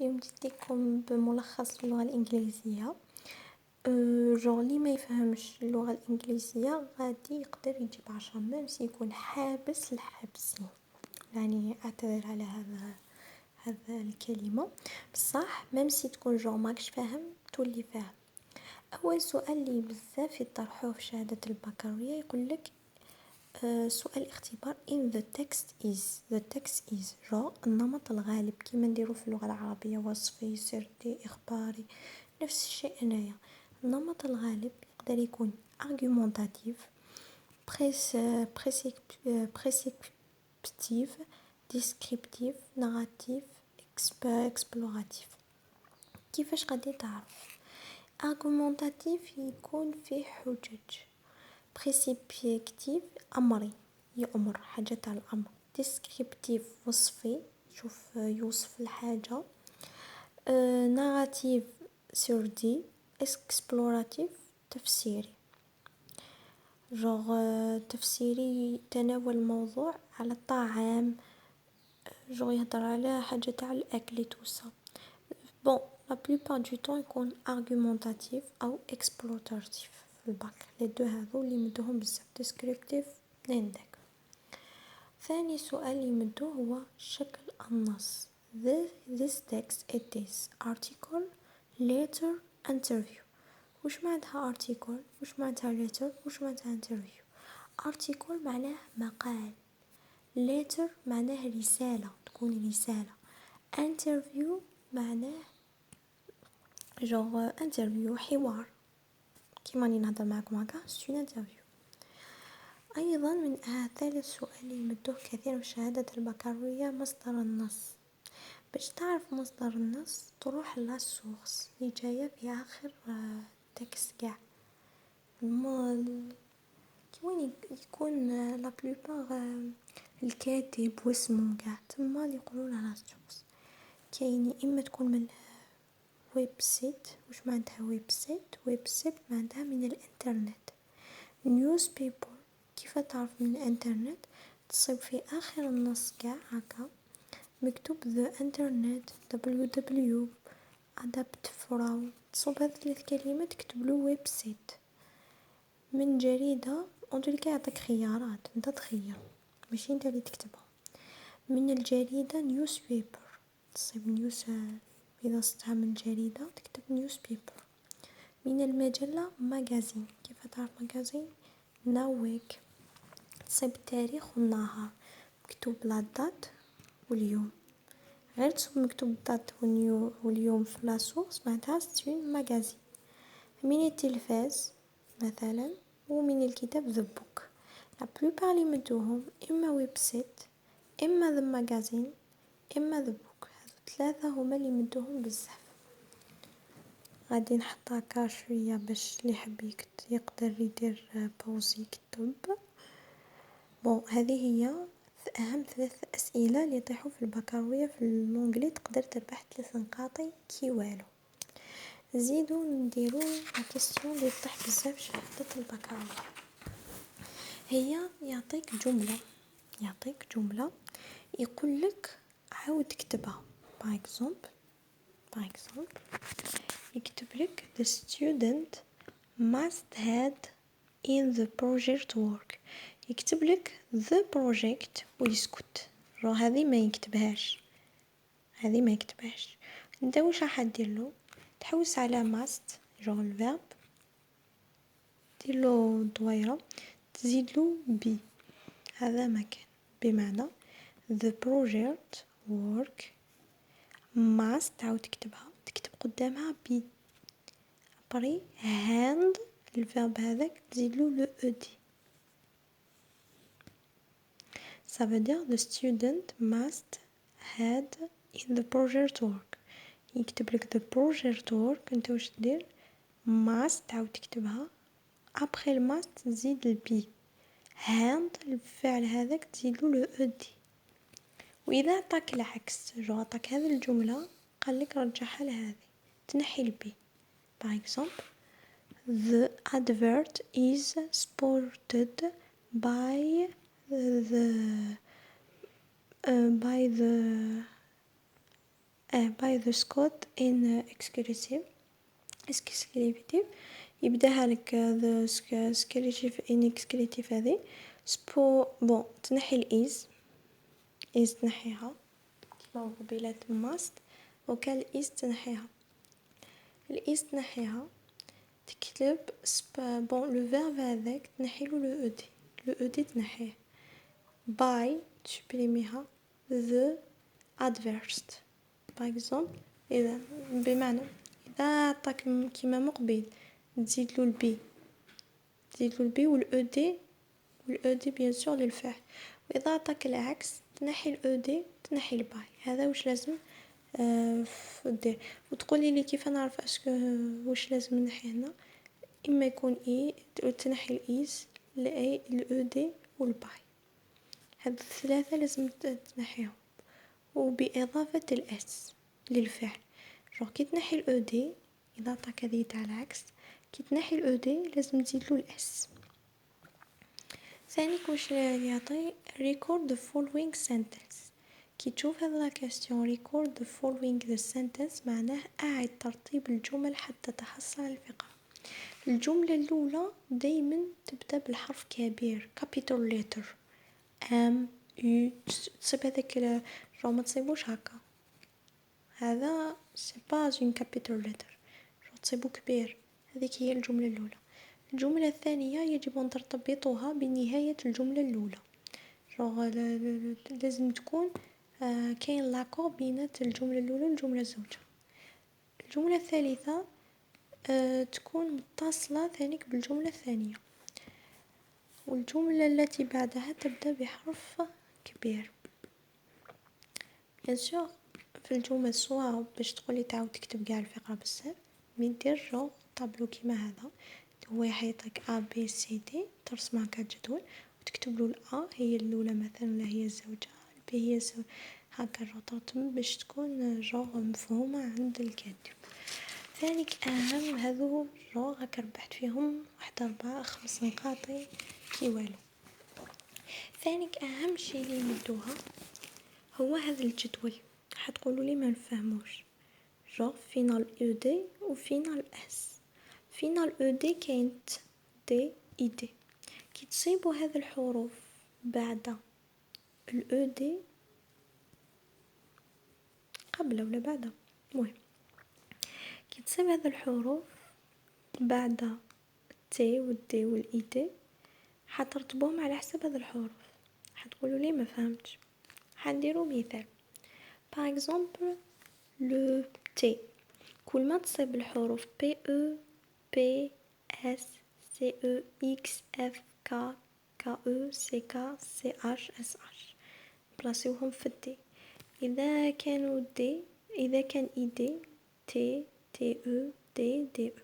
اليوم جيت لكم بملخص اللغة الإنجليزية. جو اللي ما يفهمش اللغة الإنجليزية غادي يقدر يجيب 10 ميم يكون حابس الحبسي، يعني اعتذر على هذا الكلمة، بصح ميم تكون جو ماكش فاهم تولي فاهم. أول سؤال اللي بزاف يطرحوه في شهادة البكالوريا يقولك سؤال اختبار in the text is جو النمط الغالب كيما نديرو في اللغة العربية، وصفي، سردي، إخباري، نفس الشيء هنايا. النمط الغالب يقدر يكون argumentatif، prescriptif، descriptif، narratif، exploratif. كيفاش غادي تعرف؟ argumentatif يكون فيه حجج، بريسكريبتيف أمري يأمر حاجة تاع الأمر، ديسكريبتيف وصفي شوف يوصف الحاجة، ناراتيف سردي، اكسبلوراتيف تفسيري. تفسيري تناول الموضوع على الطعام، يهضر على حاجة تاع الأكل توسا. بون لا بلوبار دو طون يكون argumentatif أو exploratif في الباك، لي دو هذو اللي يمدوهم بزاف descriptive عندك. ثاني سؤال يمدو هو شكل النص. This text it is article, letter, interview. وش معناتها article؟ وش معناتها letter؟ وش معناتها interview؟ article معناه مقال، letter معناه رسالة، تكون رسالة، interview معناه interview حوار، كيما راني نهضر معاكم هكا سي interview. أيضا من ثالث سؤال يمدوه كثير في شهادة البكالوريا مصدر النص. باش تعرف مصدر النص تروح للسورس اللي جاية في آخر تكست قاع، كيوين يكون لا بلوبار الكاتب واسمه قاع تما اللي يقولون على السورس. كاين إما تكون من ويب سيت. وش معناتها ويب سيت؟ ويب سيت معناتها من الانترنت. نيوز بيبر كيف تعرف من الانترنت؟ تصيب في آخر النص قاع هكا مكتوب the internet www adapt from، تصوب هذه ثلاث كلمات تكتبلو ويب سيت. من جريدة أنتوليكا يعطيك خيارات انت تخير ماشي انت اللي تكتبها. من الجريدة نيوز بيبر، تصيب نيوز إذا صدتها من الجريدة تكتب نيوز بيبر. من المجلة ماجازين، كيف تعرف ماجازين؟ ناويك، تصيب التاريخ والنهار مكتوب لا دات واليوم، غير تصيب مكتوب دات واليوم في لا سورس معناتها ستين ماجازين. من التلفاز مثلا ومن الكتاب ذا بوك. لا بلوبار اللي مدوهم اما ويب سيت اما ذا ماجازين اما ذا بوك، هذو ثلاثة هما اللي مدوهم بزاف. غادي نحط هكا شويه باش اللي يحب يقدر يدير بوز يكتب. بون هذه هي اهم 3 اسئله اللي يطيحوا في البكالوريا في اللونجلي، تقدر تربح 3 نقاطي كي والو. نزيدو نديرو لا كيسيون اللي تطيح بزاف في شهاده البكالوريا، هي يعطيك جمله يقول لك عاود تكتبها. باغ اكزومبل يكتب لك the student must had in the project work، يكتب لك the project ويسكت، هذه ما يكتبهاش. انت واش راح دير له؟ تحوس على must الفيرب، دير له دويره تزيد له بي، هذا مكان بمعنى the project work must تعاود تكتب قدامها بي. بري hand الفيرب هذاك تزيدلو لو او دي. Ça veut dire the student must had in the project work. يكتب لك the project work انت واش تدير؟ must تعاود تكتبها après le must تزيد البي، hand الفعل هذاك تزيدلو لو او دي. واذا عطاك العكس عطاك هذه الجملة قالك رجعها لهذه تنحي البي. par exemple the advert is supported by the by the Scott in exclusive يبداها لك the exclusive in exclusive هذه سبو بون تنحي الإيز تنحيها كيما قبيلة must وكان الإيز تنحيها الإيز تنحيها تكتب بون لو فيرب هذاك تنحيلو لو أو دي تنحيه by تشبريميها the adversed par exemple إذا بمعنى إذا عطاك كيما مقبل تزيدلو البي والأو دي بيان سور للفعل وإذا عطاك العكس تنحي الأو دي تنحي الباي هذا واش لازم دير وتقولي لي كيف نعرف اسكو واش لازم نحي هنا اما يكون تنحي الايز الاي الاو دي والباي هاد الثلاثه لازم تنحيهم وباضافه الاس للفعل كي تنحي الاو دي اذا عطاك هذه تاع العكس كي تنحي الاو دي لازم تزيدلو الاس ثاني واش يعطي record the following sentence كي تشوف هذا لا كاستيون record the following the sentence معناه أعد ترتيب الجمل حتى تحصل الفقرة الجملة الأولى دايما تبدأ بالحرف كبير capital letter تصيب هذاك ما تصيبوش هكا هذا c'est pas une capital letter تصيبو كبير هذيك هي الجملة الأولى الجملة الثانية يجب أن ترتبطها بنهاية الجملة الأولى لازم تكون كاين لاكور بينات الجملة الأولى والجملة الزوجة الجملة الثالثة تكون متصلة ثانيك بالجملة الثانية والجملة التي بعدها تبدأ بحرف كبير bien sûr في الجمل سواء باش تقولي تعاود تكتب قاع الفقرة بزاف دير طابلو كيما هذا هو يحيطك A B C D ترسم هكا جدول وتكتب له الأ هي الأولى مثلا هي الزوجة البي هي الزوجة هكا ترتب باش تكون مفهومة عند الكاتب ثانيك أهم هذو هكا ربحت فيهم 4-5 نقاط كي والو ثانيك أهم شيء اللي يمدوها هو هذا الجدول حتقولوا لي ما نفهموش فينال او دي وفينال اس فينال او دي كاين دي اي دي كي تصيبوا هذه الحروف بعد الاو دي قبل ولا بعد المهم كي تصيب هذه الحروف بعد تي والدي والاي دي حترتبوهم على حسب هذه الحروف حتقولوا لي ما فهمتش حنديروا مثال par exemple le T كل ما تصيب الحروف P E P S C E X F K K E C K C H S H بلاصيوهم في الدي إذا كانوا دي إذا كان إي دي تي تي أو دي دي أو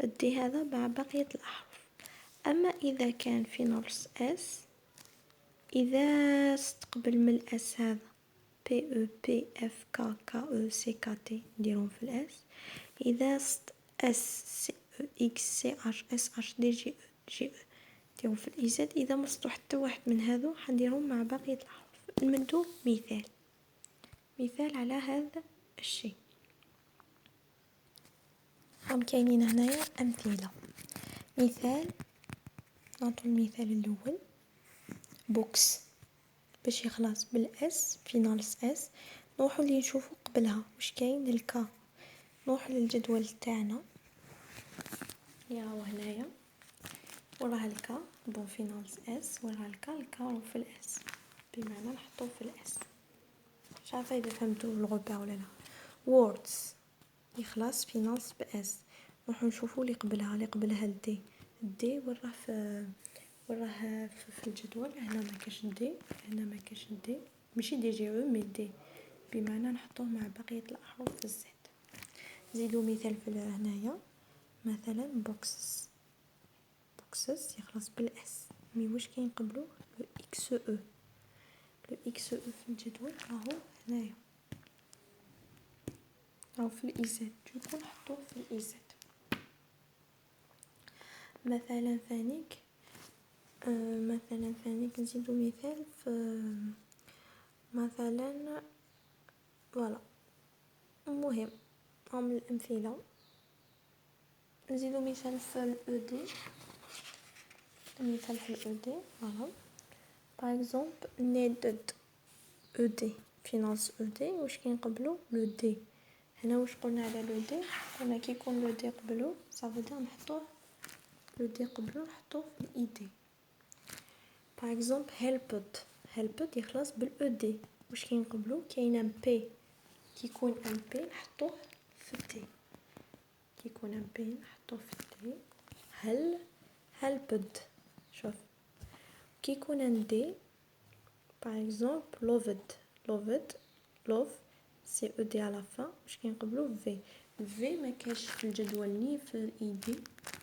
الدي هذا مع بقية الأحرف أما إذا كان في نص اس إذا استقبل من الأس هذا بي او بي اف كا كا او سي كا تي نديرهم في الاس اذا اس سي او اكس سي اش اس اش دي جي او جي او نديرهم في الايزاد اذا ما سطو حتى واحد من هذو حنديرهم مع بقيه الاحرف نمدو مثال على هذا الشيء هم كاينين هنايا امثله مثال نعطو المثال الاول بوكس باش يخلص بالاس في ناقص اس نروحوا اللي نشوفوا قبلها واش كاين الكا نروح للجدول تاعنا يا هو هنايا وراه الكا بون في ناقص اس وراه الكا في الاس بمعنى نحطوه في الاس مش عارفه اذا فهمتوا الغبا ولا لا ووردز يخلص في ناقص باس نروحوا نشوفوا اللي قبلها الدي وراه في الجدول هنا ما كاش دي هنا ما كاش دي ماشي دي جي او مي دي بمعنى نحطوه مع بقيه الاحرف في الزد زيدوا مثال في هنايا مثلا بوكسز يخلص بالاس مي واش كاين قبله لو اكس او في الجدول راهو هنايا راهو في الايزاد دوكو نحطوه في الايزاد مثلا ثانيك نزيدو مثال في مثلا فوالا مهم هم الأمثلة. نزيدو مثال في ال ED، مثال في ال ED فوالا. باغ اكزومبل نيدد ED فينانس ED واش كنقبلو لو دي. هنا واش قلنا على لو دي؟ قلنا كي يكون لو دي قبلو صافودير نحطوه لو دي قبلو نحطوه في الاي دي. باغ اكزومبل هيلبد يخلص بالاو دي واش كنقبلو؟ كاين ان بي كي يكون ان بي نحطوه في التي، كي يكون ان بي نحطوه في التي. هيلبد شوف كي يكون ان دي باغ اكزومبل لوف سي او دي على فا واش كنقبلو في ما كاش في الجدول ني في الاي دي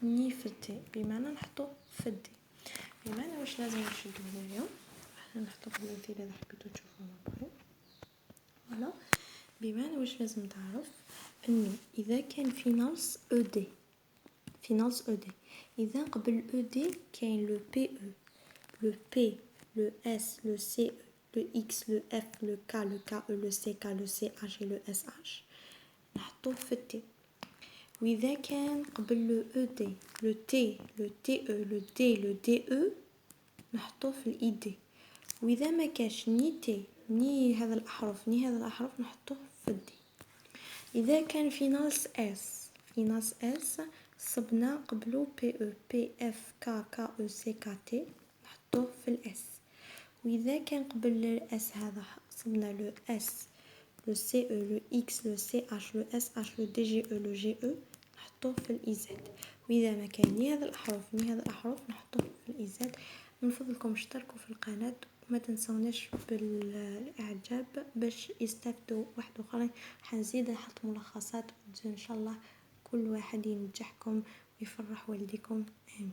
ني في التي، بمعنى نحطوه في الدي. بمعنى واش لازم نشدو هنايا، احنا نحطو في الامثله اذا حبيتو تشوفوها معايا. فوالا بمعنى واش لازم تعرف انه اذا كان فينانس او دي اذا قبل او دي كاين لو بي او لو بي لو اس لو سي لو اكس لو اف لو كا او لو سي كا لو سي اش لو اس اش نحطوه في التي. واذا كان قبل لو او دي لو تي او لو دي او نحطوه في الاي دي. واذا ما كاش ني تي ني هذا الاحرف نحطوه في الدي. اذا كان فينانس اس صبنا قبلو بي اف كا او سي كا تي نحطوه في الاس. واذا كان قبل الاس هذا صبنا لو اس لو سي او لو اكس لو سي اش لو اس اش لو دي جي او لو جي او نحطوه في الاي زد. واذا ما كان ني هذا الاحرف نحطوه في الاي زد. من فضلكم اشتركوا في القناه وما تنسوناش بالاعجاب باش يستافدوا واحد اخرين. حنزيد نحط ملخصات ان شاء الله كل واحد ينجحكم ويفرح والديكم. امين.